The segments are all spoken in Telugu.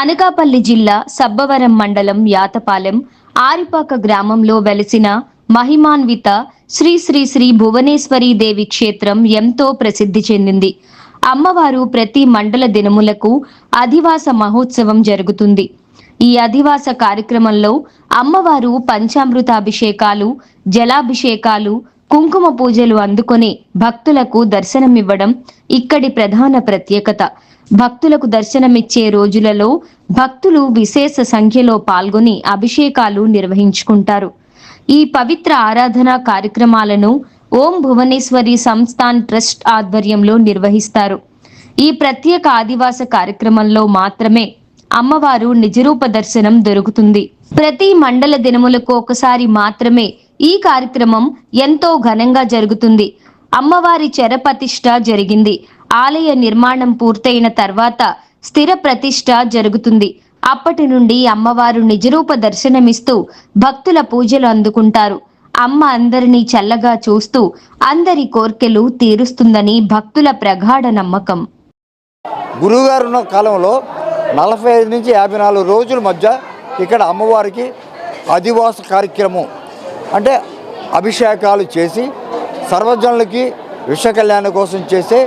అనకాపల్లి జిల్లా సబ్బవరం మండలం యాతపాలెం ఆరిపాక గ్రామంలో వెలిసిన మహిమాన్విత శ్రీ శ్రీ శ్రీ భువనేశ్వరీ దేవి క్షేత్రం ఎంతో ప్రసిద్ధి చెందింది. అమ్మవారు ప్రతి మండల దినములకు అధివాస మహోత్సవం జరుగుతుంది. ఈ అధివాస కార్యక్రమంలో అమ్మవారు పంచామృతాభిషేకాలు, జలాభిషేకాలు, కుంకుమ పూజలు అందుకొని భక్తులకు దర్శనమివ్వడం ఇక్కడి ప్రధాన ప్రత్యేకత. భక్తులకు దర్శనమిచ్చే రోజులలో భక్తులు విశేష సంఖ్యలో పాల్గొని అభిషేకాలు నిర్వహించుకుంటారు. ఈ పవిత్ర ఆరాధనా కార్యక్రమాలను ఓం భువనేశ్వరి సంస్థాన్ ట్రస్ట్ ఆధ్వర్యంలో నిర్వహిస్తారు. ఈ ప్రత్యేక ఆదివాస కార్యక్రమంలో మాత్రమే అమ్మవారు నిజరూప దర్శనం దొరుకుతుంది. ప్రతి మండల దినములకు ఒకసారి మాత్రమే ఈ కార్యక్రమం ఎంతో ఘనంగా జరుగుతుంది. అమ్మవారి చెరపతిష్ఠ జరిగింది. ఆలయ నిర్మాణం పూర్తయిన తర్వాత స్థిర ప్రతిష్ఠ జరుగుతుంది. అప్పటి నుండి అమ్మవారు నిజరూప దర్శనమిస్తూ భక్తుల పూజలు అందుకుంటారు. అమ్మ అందరినీ చల్లగా చూస్తూ అందరి కోర్కెలు తీరుస్తుందని భక్తుల ప్రగాఢ నమ్మకం. గురువుగారు ఉన్న కాలంలో 45 నుంచి 54 రోజుల మధ్య ఇక్కడ అమ్మవారికి అధివాస కార్యక్రమం అంటే అభిషేకాలు చేసి సర్వజనులకి విష కళ్యాణం కోసం చేసే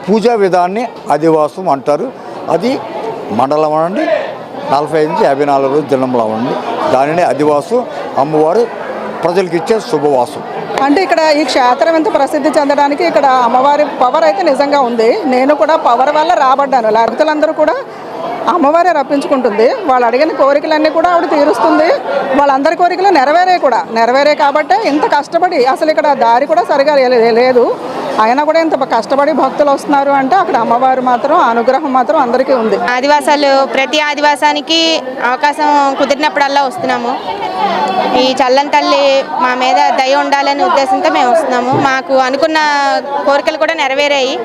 పూజా విధాన్ని అధివాసం అంటారు. అది మండలం అనండి, 45 నుంచి 54 రోజుల దినంలో ఉండి దానిని అధివాసం. అమ్మవారు ప్రజలకు ఇచ్చే శుభవాసం. అంటే ఇక్కడ ఈ క్షేత్రం ఎంత ప్రసిద్ధి చెందడానికి ఇక్కడ అమ్మవారి పవర్ అయితే నిజంగా ఉంది. నేను కూడా పవర్ వల్ల రాబడ్డాను. భక్తులందరూ కూడా అమ్మవారే రప్పించుకుంటుంది. వాళ్ళు అడిగిన కోరికలన్నీ కూడా ఆవిడ తీరుస్తుంది. వాళ్ళందరి కోరికలు నెరవేరే కాబట్టి ఇంత కష్టపడి, అసలు ఇక్కడ దారి కూడా సరిగా లేదు, అయినా కూడా ఇంత కష్టపడి భక్తులు వస్తున్నారు అంటే అక్కడ అమ్మవారు మాత్రం అనుగ్రహం మాత్రం అందరికీ ఉంది. ఆదివాసాలు ప్రతి ఆదివాసానికి అవకాశం కుదిరినప్పుడల్లా వస్తున్నాము. ఈ చల్లని తల్లి మా మీద దయ ఉండాలనే ఉద్దేశంతో మేము వస్తున్నాము. మాకు అనుకున్న కోరికలు కూడా నెరవేరాయి.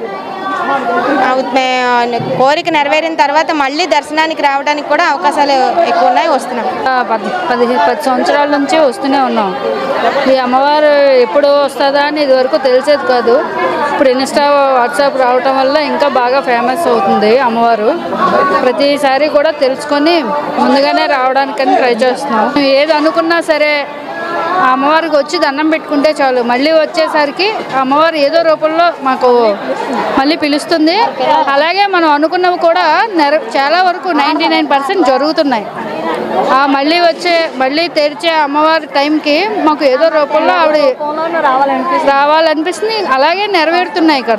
కోరిక నెరవేరిన తర్వాత మళ్ళీ దర్శనానికి రావడానికి కూడా అవకాశాలు ఎక్కువ ఉన్నాయి. వస్తున్నాం. 10 సంవత్సరాల నుంచి వస్తూనే ఉన్నాం. ఈ అమ్మవారు ఎప్పుడు వస్తుందా అని ఇదివరకు తెలిసేది కాదు. ఇప్పుడు ఇన్స్టా, వాట్సాప్ రావటం వల్ల ఇంకా బాగా ఫేమస్ అవుతుంది అమ్మవారు. ప్రతిసారి కూడా తెలుసుకొని ముందుగానే రావడానికని ట్రై చేస్తున్నాం. ఏది అనుకున్నా సరే ఆ అమ్మవారికి వచ్చి దండం పెట్టుకుంటే చాలు, మళ్ళీ వచ్చేసరికి అమ్మవారు ఏదో రూపంలో మాకు మళ్ళీ పిలుస్తుంది. అలాగే మనం అనుకున్నవి కూడా చాలా వరకు 99% జరుగుతున్నాయి. మళ్ళీ తెరిచే అమ్మవారి టైంకి మాకు ఏదో రూపంలో ఆవిడ రావాలనిపిస్తుంది. అలాగే నెరవేరుతున్నాయి ఇక్కడ.